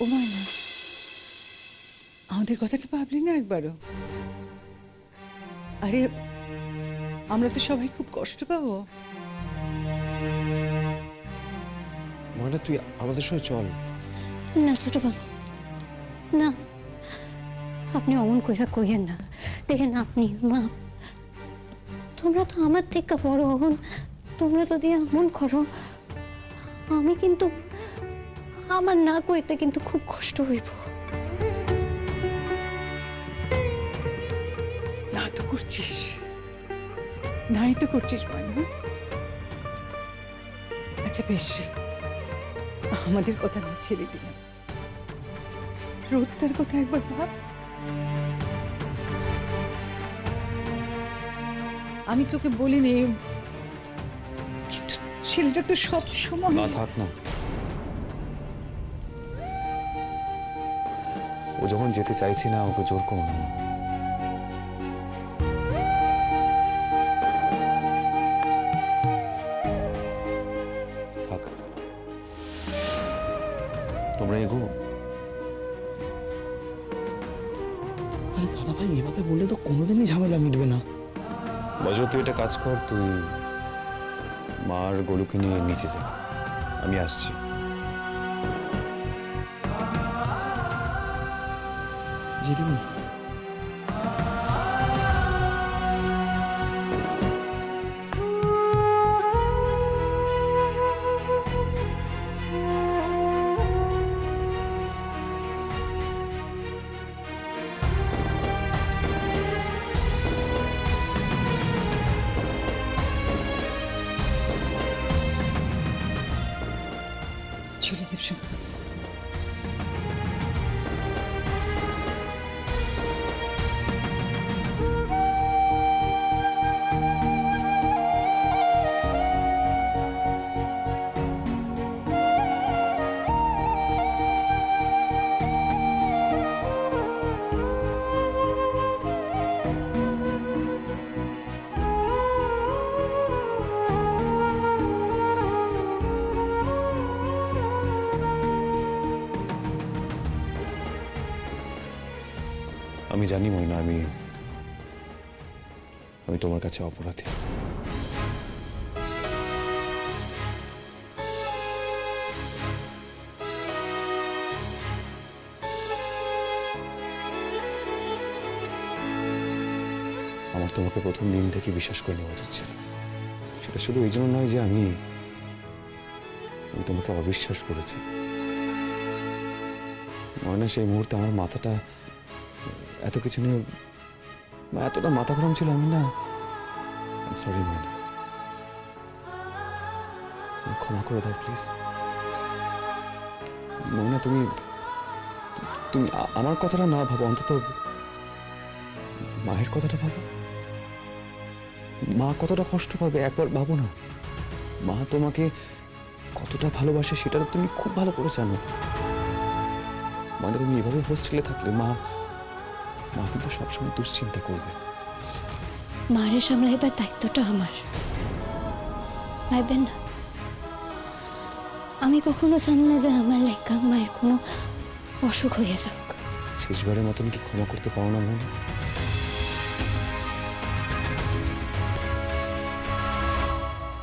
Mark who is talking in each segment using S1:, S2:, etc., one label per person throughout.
S1: ও ময়না, আমাদের কথাটা ভাবলি না একবারও? আরে আমরা তো সবাই খুব কষ্ট পাবো।
S2: ময়না, তুই আমাদের সঙ্গে চল।
S3: না ছোট বাবু, না, আপনি অমন কইরা কইয়েন না। দেখেন আপনি মা, তোমরা তো আমার থেকে বড় হন, তোমরা যদি এমন করো আমি কিন্তু আমার না কইতে কিন্তু খুব কষ্ট হইব।
S1: না তো করছিস, নাই তো করছিস ময়না। আচ্ছা বেশ, আমাদের কথা না ছেড়ে দিলাম, রোদটার কথা একবার ভাব। আমি তোকে বলিনি, কিন্তু ছেলেটা তো সব সময়
S4: না থাক না, ও যখন যেতে চাইছি না ওকে জোর করো না। থাক, তোমরা এগো।
S2: আরে দাদা ভাই, এভাবে বললে তো কোনোদিনই ঝামেলা মিটবে না।
S4: বজ্র, তুই একটা কাজ কর, তুই মার গলুকে নিয়ে নিচে যা, আমি আসছি।
S2: জেঠিমা,
S1: চলে দেব।
S4: আমি জানি ময়না, আমি আমি তোমার কাছে অপরাধী। আমার তোমাকে প্রথম দিন থেকে বিশ্বাস করে নেওয়া উচিত ছিল। সেটা শুধু এই জন্য নয় যে আমি আমি তোমাকে অবিশ্বাস করেছি। ময়না, সেই মুহূর্তে আমার মাথাটা এত কিছু নিয়ে এতটা মাথা গরম ছিল, আমি না, সরি ময়না, ক্ষমা করে দাও প্লিজ। ময়না, তুমি তুমি আমার কথাটা না ভাবো, অন্তত মায়ের কথাটা ভাবো। মা কতটা কষ্ট পাবে একবার ভাবো না। মা তোমাকে কতটা ভালোবাসে সেটা তো তুমি খুব ভালো করে জানো। মানে তুমি এভাবে হোস্টেলে থাকলে মা মা কিন্তু সবসময় দুশ্চিন্তা করবে।
S3: মায়ের সামলাইবার দায়িত্বটা আমার, ভাইবেন না। আমি কখনো চাই না যে আমার লেখা মায়ের কোনো অসুখ হয়ে যাক।
S4: শেষবারের মতন কি ক্ষমা করতে পারো না মনে?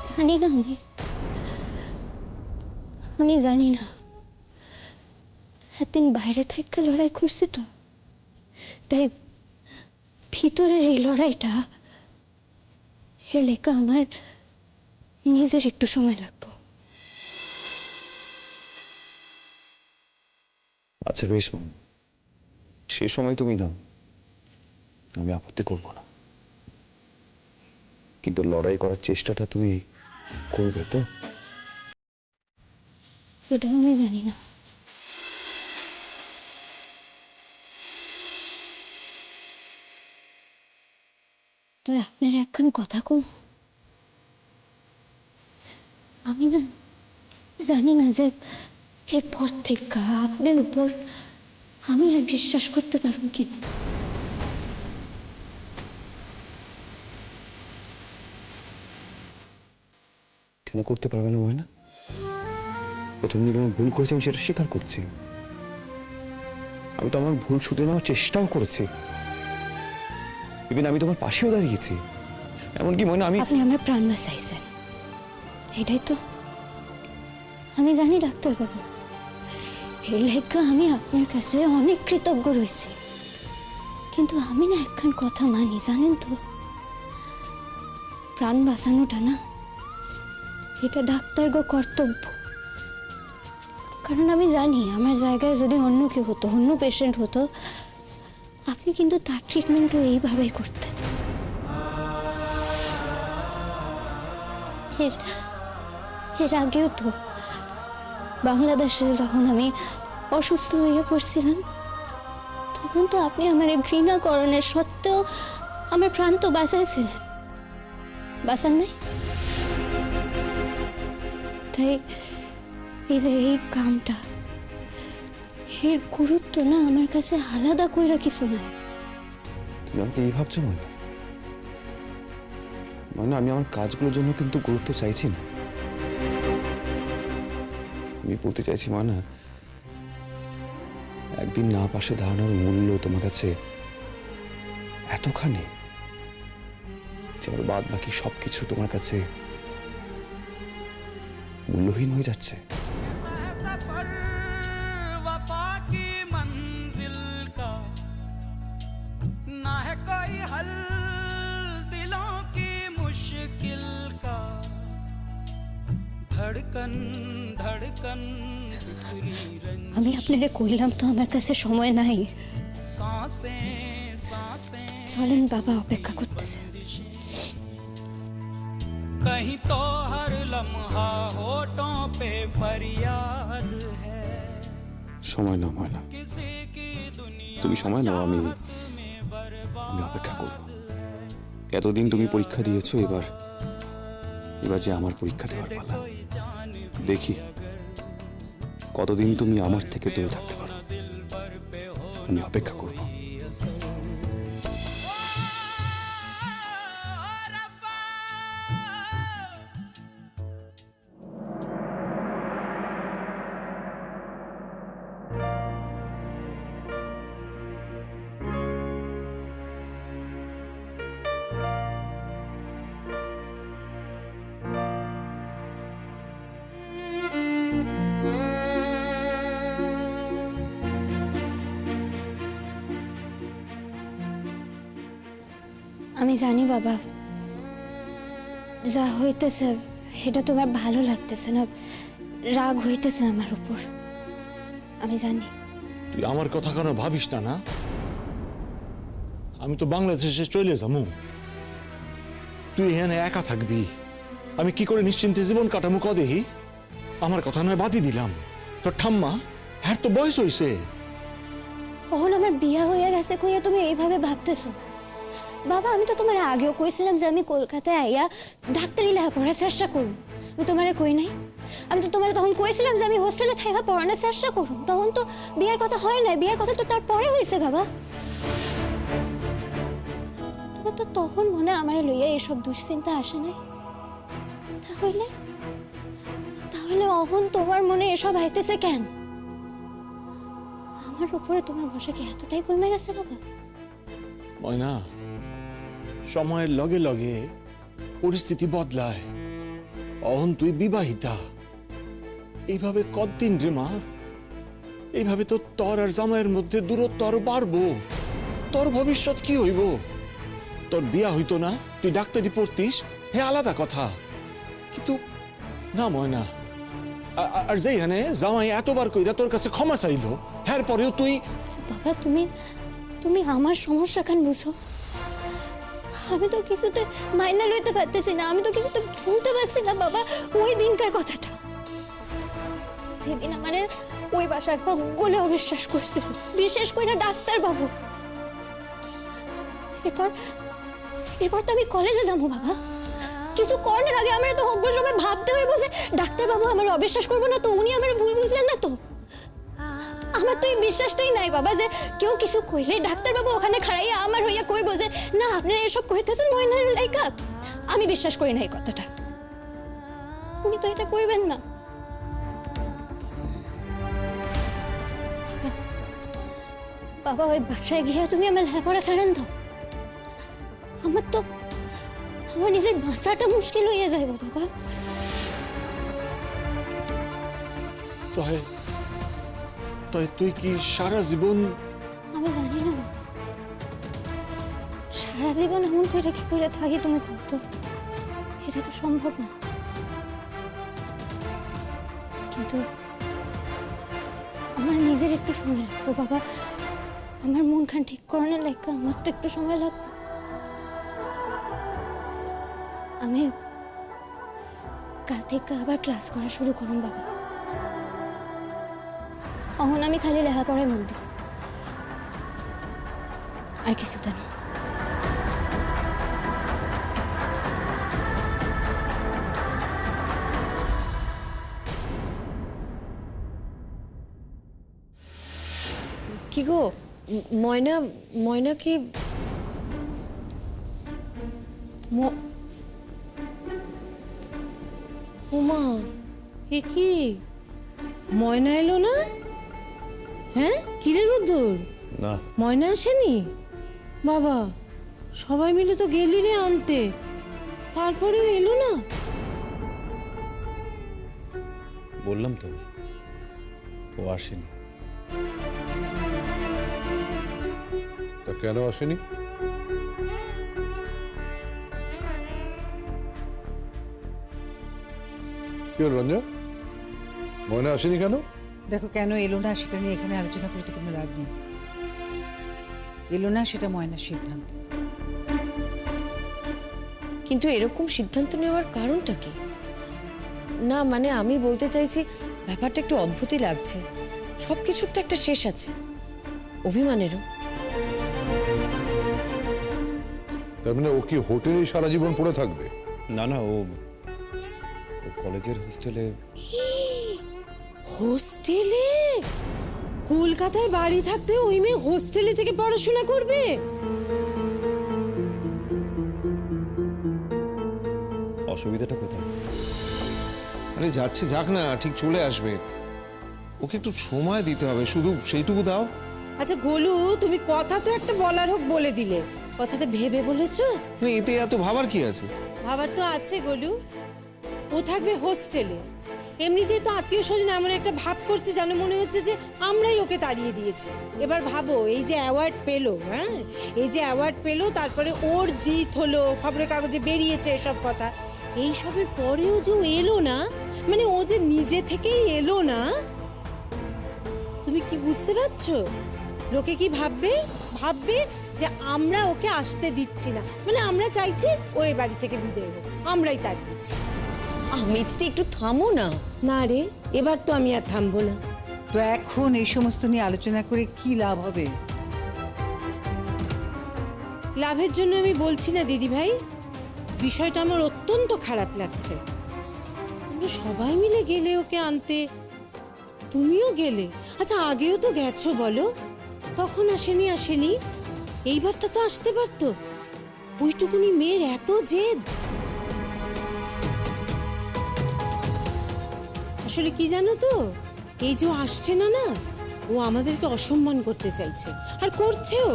S3: জানি না, আমি জানি না। একদিন বাইরে থেকে লড়াই করছি তো, তাই ভিতরের এই লড়াইটা এর লেখা আমার নিজের একটু সময় লাগবে।
S4: আচ্ছা বেশ, সে সময় তুমি দাও, আমি আপত্তি করবো না, কিন্তু লড়াই করার চেষ্টাটা তুমি করবে তো?
S3: সেটা আমি জানি না। তো আপনার একখান কথা কম, আমি না জানি না যে এরপর থেকে আপনার উপর আমি আর বিশ্বাস করতে পারবো কি।
S4: কেন করতে পারবে না ময়না? প্রথম দিন আমি ভুল করেছি, আমি সেটা স্বীকার করছি। আমি তো আমার ভুল শুধরে নেওয়ার চেষ্টাও করেছি, ইভেন আমি তোমার পাশেও দাঁড়িয়েছি। এমনকি মনে আমি
S3: আপনি আমার প্রাণ বাঁচাইছেন, এটাই তো আমি জানি ডাক্তারবাবু। এর লেখা আমি আপনার কাছে অনেক কৃতজ্ঞ রয়েছি, কিন্তু আমি না একখান কথা মানি, জানেন তো, প্রাণ বাঁচানোটা না এটা ডাক্তারগো কর্তব্য। কারণ আমি জানি আমার জায়গায় যদি অন্য কেউ হতো, অন্য পেশেন্ট হতো, আপনি কিন্তু তার ট্রিটমেন্টও এইভাবেই করতেন। এর আগেও তো বাংলাদেশে যখন আমি অসুস্থ হয়ে পড়ছিলাম, তখন তো আপনি আমার এই ঘৃণাকরণের সত্ত্বেও আমার প্রাণ তো বাঁচাইছিলেন, বাঁচান নাই? তাই এই যে এই কামটা, এর গুরুত্ব না আমার কাছে আলাদা কইরা কিছু নাই।
S4: তুমি আমাকে এই ভাবছো ময়না? ময়না, আমি আমার কাজগুলোর জন্য কিন্তু গুরুত্ব চাইছি না। আমি বলতে চাইছি ময়না, একদিন না পাশে দাঁড়ানোর মূল্য তোমার কাছে এতখানি যে আমার বাদ বাকি সবকিছু তোমার কাছে মূল্যহীন হয়ে যাচ্ছে।
S5: सफर वफा की मंजिल का ना है कोई हल दिलों की मुश्किल का धड़कन धड़कन बिखरी रंज
S3: আমি আপনারে কইলাম তো আমার কাছে সময় নাই।
S5: सांसें सांसें
S3: চলেন, বাবা অপেক্ষা করতেছে।
S5: कहीं तो हर लम्हा होठों पे फरियाद है
S4: সময় নাও ময়না,
S5: किसी की दुनिया
S4: তুমি সময় নাও, আমি
S5: में बर्बाद
S4: অপেক্ষা করব। এতদিন তুমি পরীক্ষা দিয়েছো, এবার যে আমার পরীক্ষা দেওয়ার পালা। দেখি কতদিন তুমি আমার থেকে দূরে থাকতে পারো। আমি অপেক্ষা করব।
S3: আমি জানি বাবা, যা হইতেছে এটা তোমার ভালো লাগতেছে না, রাগ হইতেছে আমার উপর, আমি জানি।
S6: তুই আমার কথা কেন ভাবিস না? না, আমি তো বাংলাদেশে চলে যাবো, তুই এখানে একা থাকবি। আমি কি করে নিশ্চিন্তে জীবন কাটামু ক দেখি? আমার কথা নয় বাদি দিলাম, তোর ঠাম্মা হ্যাঁ তো বয়স হইছে।
S3: ওহন আমার বিয়া হয়ে গেছে কইয়া তুমি এইভাবে ভাবতেছো? বাবা, আমি তো তোমার আগেও কইছিলাম যে আমি কলকাতায় আইয়া ডাক্তারি লেখাপড়ার চেষ্টা করুন। আমি তোমারে কই নাই? আমি তো তোমার তখন কইছিলাম যে আমি হোস্টেলে থাকা পড়ানোর চেষ্টা করুন। তখন তো বিয়ের কথা হয় নাই, বিয়ের কথা তো তারপরে হয়েছে বাবা। তোমার তো তখন মনে আমার লইয়া এইসব দুশ্চিন্তা আসে নাই। তাহলে অহন তোমার মনে এসব আইতেছে কেন? আমার উপরে তোমার ভরসা কি এতটাই কমে গেছে বাবা?
S6: ময়না, সময়ের লগে লগে পরিস্থিতি বদলায়। অহন তুই বিবাহিতা, এইভাবে কতদিন রে মা? এইভাবে তো তোর আর জামাইয়ের মধ্যে দূরত্ব আরো বাড়বো। তোর ভবিষ্যৎ কি হইব? তোর বিয়া হইতো না, তুই ডাক্তারি পড়তিস, হে আলাদা কথা। কিন্তু না ময়না, আর যেখানে জামাই এতবার কইরা তোর কাছে ক্ষমা চাইলো, হ্যার পরেও তুই।
S3: বাবা, তুমি আমার সমস্যা খান বুঝো। আমি তো কিছুতে মাইনা লইতে পারতেছি না, আমি তো কিছুতে ভুলতে পারছি না বাবা ওই দিনকার কথাটা, যেদিন আমার ওই বাসার সকলে অবিশ্বাস করছিল, বিশেষ করে ডাক্তার বাবু। এরপর তো আমি কলেজে যাবো বাবা। কিছু করার আগে আমার তো সকল সময় ভাবতে হইব যে ডাক্তার বাবু আমার অবিশ্বাস করবো না তো, উনি আমার ভুল বুঝলেন না তো। আমার তো এই বিশ্বাসটাই নাই বাবা যে কেউ কিছু কইলে ডাক্তারবাবু ওখানে খাড়াইয়া আমার হইয়া কইব যে না আপনারা এসব কইতেছেন ময়নার লাইকা। আমি বিশ্বাস করি না এই কথাটা। উনি তো এটা কইবেন না। বাবা ওই বাসায় গিয়ে তুমি আমার লেখাপড়া ছাড়েন তো। আমার নিজের বাঁচাটা মুশকিল হয়ে যাইব বাবা।
S6: তয় তয় তুই কি সারা জীবন?
S3: আমি জানি না বাবা, সারা জীবন এমন করে কি করে থাকি তুমি কত, এটা তো সম্ভব না। কিন্তু আমার নিজের একটু সময় লাগবে বাবা, আমার মন খান ঠিক করানোর লাগে আমার তো একটু সময় লাগবে। আমি কাল থেকে আবার ক্লাস করা শুরু করুন বাবা। অহন আমি খালি লেখাপড়ায় মন দিব, আর কিছুতে না।
S7: কি গো ময়না, ময়না কি উমা, এ কি ময়না এলো না? হ্যাঁ কিরে রুদ্দুর,
S4: না
S7: ময়না আসেনি? বাবা সবাই মিলে তো গেলি রে আনতে, তারপরেও এলো না?
S4: বললাম তো ও আসেনি।
S8: তা কেন আসেনি? কি হল রঞ্জা, ময়না আসেনি কেন?
S1: দেখো কেন এলো না সেটা নিয়ে এখানে আলোচনা করতে কোনো লাভ নেই। এলো না সেটা ময়নার সিদ্ধান্ত।
S7: কিন্তু এরকম সিদ্ধান্ত নেওয়ার কারণটা কি? না মানে আমি বলতে চাইছি ব্যাপারটা একটু অদ্ভুতই লাগছে। সবকিছুর তো একটা শেষ আছে, অভিমানেরও।
S8: তার মানে ও কি হোটেলে সারা জীবন পড়ে থাকবে?
S4: না না, ও কলেজের হোস্টেলে।
S7: হোস্টেলে? কলকাতায় বাড়ি থাকতে ওই মেয়ে হোস্টেলে থেকে পড়াশোনা করবে?
S4: অসুবিধাটা কোথায়?
S2: আরে যাচ্ছে যাক না, ঠিক চলে আসবে। ওকে একটু সময় দিতে হবে, শুধু সেইটুকু দাও।
S7: আচ্ছা গোলু, তুমি কথা তো একটা বলার হোক বলে দিলে, কথাটা ভেবে বলেছো?
S2: মানে এতে এত ভাবার কি আছে?
S7: ভাবার তো আছে গোলু, ও থাকবে হোস্টেলে। এমনিতেই তো আত্মীয় স্বজন এমন একটা ভাব করছে যেন মনে হচ্ছে যে আমরাই ওকে তাড়িয়ে দিয়েছি। এবার ভাবো এই যে অ্যাওয়ার্ড পেলো, হ্যাঁ এই যে অ্যাওয়ার্ড পেলো, তারপরে ওর জিত হলো, খবরের কাগজে বেরিয়েছে এসব কথা, এইসবের পরেও যে ও এলো না, মানে ও যে নিজে থেকেই এলো না, তুমি কি বুঝতে পারছো? লোকে কি ভাববে? ভাববে যে আমরা ওকে আসতে দিচ্ছি না, মানে আমরা চাইছি ও এই বাড়ি থেকে বিদায় হোক, আমরাই তাড়িয়েছি। মিষ্টি একটু থামো না। না রে, এবার তো আমি আর থামবো না।
S1: তো এখন এই সমস্ত নিয়ে আলোচনা করে কি লাভ হবে?
S7: লাভের জন্য আমি বলছি না দিদি ভাই, বিষয়টা আমার অত্যন্ত খারাপ লাগছে। তোমরা সবাই মিলে গেলে ওকে আনতে, তুমিও গেলে। আচ্ছা আগেও তো গেছো বলো, তখন আসেনি? এইবারটা তো আসতে পারতো। ওইটুকুনি মেয়ের এত জেদ। আসলে কি জানো তো, এই যে ও আসছে না, না ও আমাদেরকে অসম্মান করতে চাইছে, আর করছেও।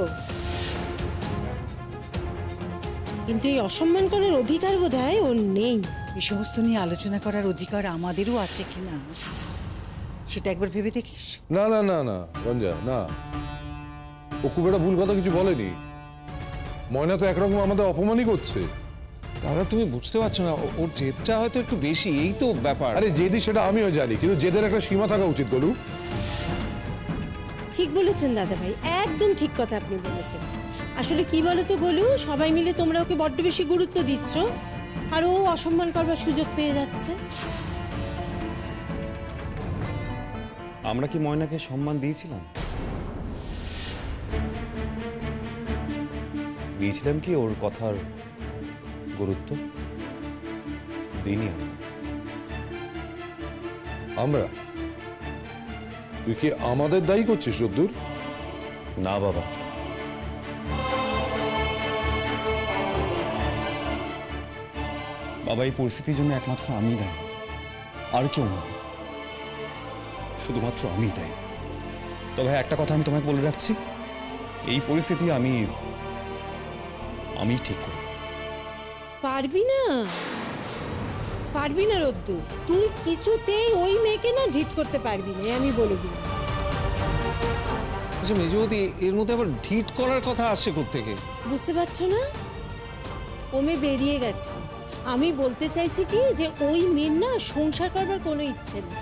S7: কিন্তু এই অসম্মান করার অধিকার বোধহয় ওর নেই।
S1: এই সমস্ত নিয়ে আলোচনা করার অধিকার আমাদেরও আছে কিনা সেটা একবার ভেবে দেখিস।
S8: না না না না রঞ্জা, না, ও খুব একটা ভুল কথা কিছু বলেনি। ময়না তো একরকম আমাদের অপমানই করছে।
S2: দাদা তুমি বুঝতে পারছো না, ওর জেদটা হয়তো একটু বেশি, এই তো ব্যাপার।
S8: আরে জেদি সেটা আমিও জানি, কিন্তু জেদের একটা সীমা থাকা উচিত গোলু।
S7: ঠিক বলেছেন দাদা ভাই, একদম ঠিক কথা আপনি বলেছেন। আসলে কি বলো তো গোলু, সবাই মিলে তোমরা ওকে বড্ড বেশি গুরুত্ব দিচ্ছ, আর ও অসম্মান করবার সুযোগ পেয়ে যাচ্ছে।
S4: আমরা কি ময়নাকে সম্মান দিয়েছিলাম? দিয়েছিলাম কি ওর কথার গুরুত্ব? দিইনি আমরা।
S8: আমরা? তুই কি আমাদের দায়ী করছিস রোদ্দুর?
S4: না বাবা, বাবা এই পরিস্থিতির জন্য একমাত্র আমি দায়ী, আর কেউ না, শুধুমাত্র আমি দায়ী। তবে একটা কথা আমি তোমাকে বলে রাখছি, এই পরিস্থিতি আমি ঠিক করব।
S7: পারবি না, পারবি না রোদ্দুর, তুই কিছুতেই ওই মেয়েকে না ঢিট করতে পারবি না, আমি বলে দিলাম।
S2: আচ্ছা মেজবতী, এর মধ্যে আবার ঢিট করার কথা আসছে কোত্থেকে?
S7: বুঝতে পারছো না, ও মেয়ে বেরিয়ে গেছে। আমি বলতে চাইছি কি যে ওই মেয়ের না সংসার করবার কোনো ইচ্ছে নেই।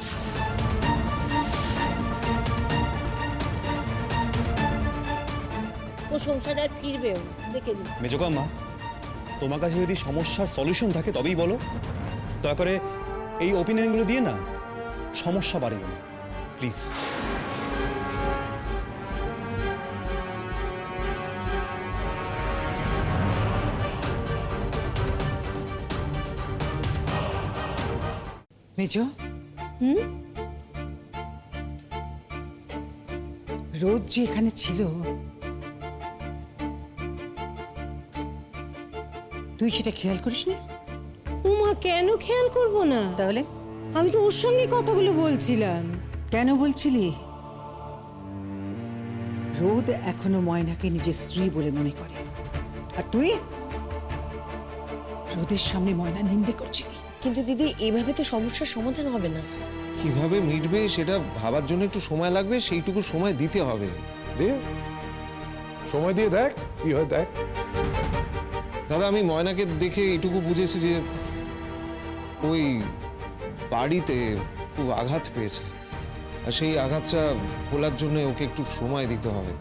S7: ও সংসার আর ফিরবেও না, দেখে নি।
S4: মেজকা মা, তোমার কাছে যদি সমস্যার সলিউশন থাকে তবেই বলো, দয়া করে এই ওপিনিয়নগুলো দিয়ে না সমস্যা বাড়িও না প্লিজ।
S1: মেজো, রোজ যে এখানে ছিল, তুই সেটা খেয়াল করিসনি?
S7: উমা, কেন খেয়াল করব না?
S1: তাহলে
S7: আমি তো ওর সঙ্গে কথাগুলো বলছিলাম।
S1: কেন বলছিলি? রোদ এখনো ময়নাকে নিজের স্ত্রী বলে মনে করে, আর তুই রোদের সামনে ময়না নিন্দে করছিলি।
S9: কিন্তু দিদি, এইভাবে তো সমস্যার সমাধান হবে না।
S2: কিভাবে মিটবে সেটা ভাবার জন্য একটু সময় লাগবে, সেইটুকু সময় দিতে হবে।
S8: দে, সময় দিয়ে দেখ কি হয়, দেখ।
S2: দাদা, আমি ময়নাকে দেখে এইটুকু বুঝেছি যে ওই বাড়িতে খুব আঘাত পেয়েছে, আর সেই আঘাতটা খোলার জন্য ওকে একটু সময় দিতে হবে।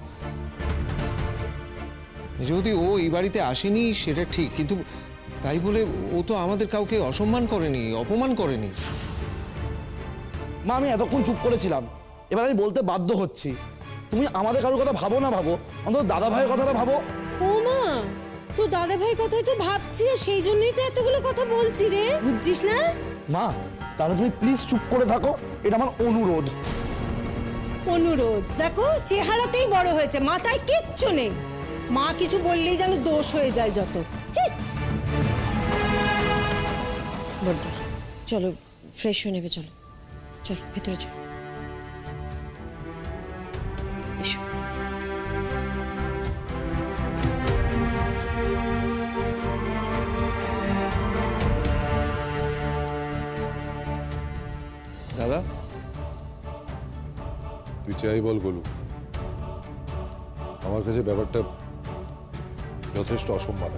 S2: যদি ও এই বাড়িতে আসেনি সেটা ঠিক, কিন্তু তাই বলে ও তো আমাদের কাউকে অসম্মান করেনি, অপমান করেনি।
S10: মা, আমি এতক্ষণ চুপ করেছিলাম, এবার আমি বলতে বাধ্য হচ্ছি। তুমি আমাদের কারোর কথা ভাবো না ভাবো, অন্তত দাদা ভাইয়ের কথাটা ভাবো।
S7: ও মা, তো দাদা ভাইয়ের কথাই তো ভাবছি, আর সেই জন্যই তো এতগুলো কথা বলছি রে, বুঝছিস না?
S10: মা, তাহলে তুমি প্লিজ চুপ করে থাকো, এটা আমার অনুরোধ।
S7: অনুরোধ? দেখো চেহারাতেই বড় হয়েছে, মাথায় কিচ্ছু নেই। মা কিছু বললেই যেন দোষ হয়ে যায় যত।
S9: বর্দি, চলো ফ্রেশ হয়ে নেবে, চলো চলো ভেতরে চলো। এসো।
S2: দাদা,
S8: তুই চাই বল গোলু, আমার কাছে ব্যাপারটা যথেষ্ট অসম্মান।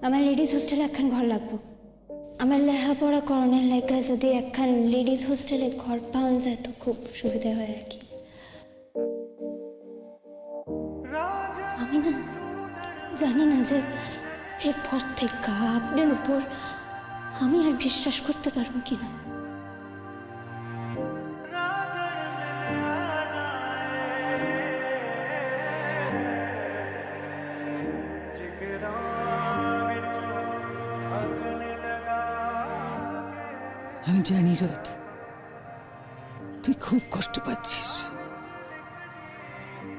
S3: আমার লেডিস হোস্টেলে একখান ঘর লাগবো। আমার লেখাপড়া করণের লেখা যদি একখান লেডিস হোস্টেলে ঘর পাওয়া যায় তো খুব সুবিধা হয় আর কি। আমি না জানি না যে এরপর থেকে আপনার উপর আমি আর বিশ্বাস করতে পারবো কিনা।
S1: আমি জানি রোদ, তুই খুব কষ্ট পাচ্ছিস,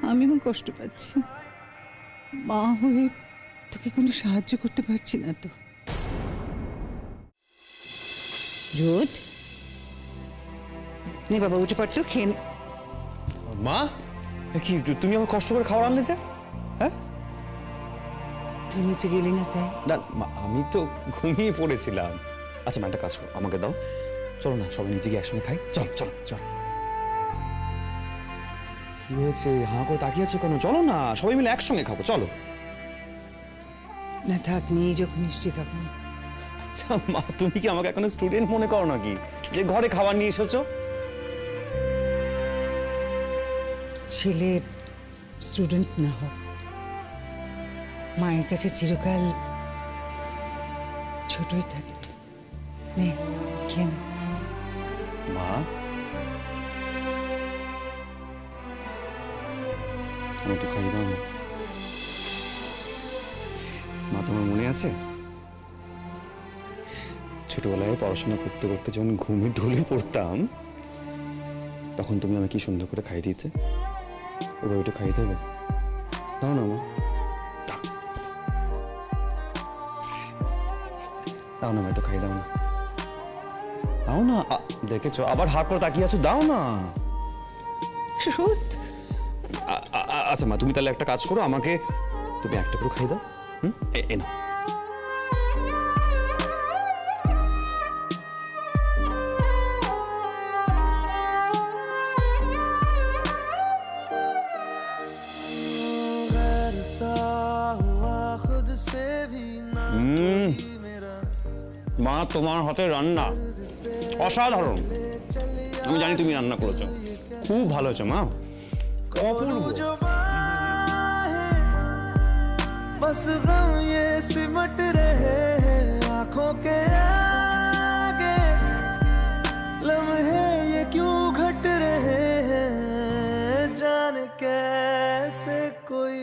S1: আমিও কষ্ট পাচ্ছি। মা হয়ে তোকে কোনো সাহায্য করতে পারছি না তো। রোদ, নে বাবা, উঠে পড়তো, খেয়ে নে।
S4: মা, কি তুমি আমার কষ্ট করে খাবার আনলে যে? হ্যাঁ,
S1: তুই নিচে গেলি না তাই?
S4: না মা, আমি তো ঘুমিয়ে পড়েছিলাম। আচ্ছা মা, একটা কাজ করো, আমাকে দাও, চলো না সবাই নিচে গিয়ে একসঙ্গে খাই। চলো চলো চলো। কি হয়েছে, হাঁ করে তাকিয়ে আছো কেন? চলো না সবাই মিলে একসঙ্গে খাবো, চলো।
S1: না থাক, নিয়ে যখন নিশ্চিত তখন।
S4: আচ্ছা মা, তুমি কি আমাকে এখন স্টুডেন্ট মনে করো নাকি, যে ঘরে খাবার নিয়ে এসেছো?
S1: ছেলে স্টুডেন্ট না হোক, মায়ের কাছে চিরকাল ছোটই থাকে। নে, খেয়ে নে।
S4: মা, আমি একটু খাই দাও না। মা, তোমার মনে আছে ছোটবেলায় পড়াশোনা করতে করতে যখন ঘুমে ঢলে পড়তাম, তখন তুমি আমাকে কি সুন্দর করে খাই দিতে? ওটা ওইটা খাই দেবে? দাও না মা। দাও না মা, একটু খাইয়ে দাও না, দাও না। দেখেছো আবার হাঁ করে তাকিয়ে আছো, দাও না।
S1: রোদ,
S4: আচ্ছা মা, তুমি তাহলে একটা কাজ করো, আমাকে তুমি একটা করে খাই দাও। এ নাও। মা, তোমার হাতে রান্না অসাধারণ। আমি জানি তুমি রান্না করেছো, খুব ভালো হয়েছে মা, অপূর্ব।
S11: बस गम ये सिमट रहे हैं आंखों के आगे, लम्हे ये क्यों घट रहे हैं, जाने कैसे कोई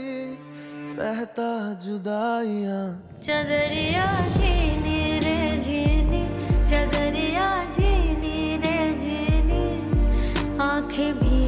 S11: सहता जुदाइयां।
S12: चदरिया झीनी रे झीनी, चदरिया झीनी रे झीनी, आंखें भी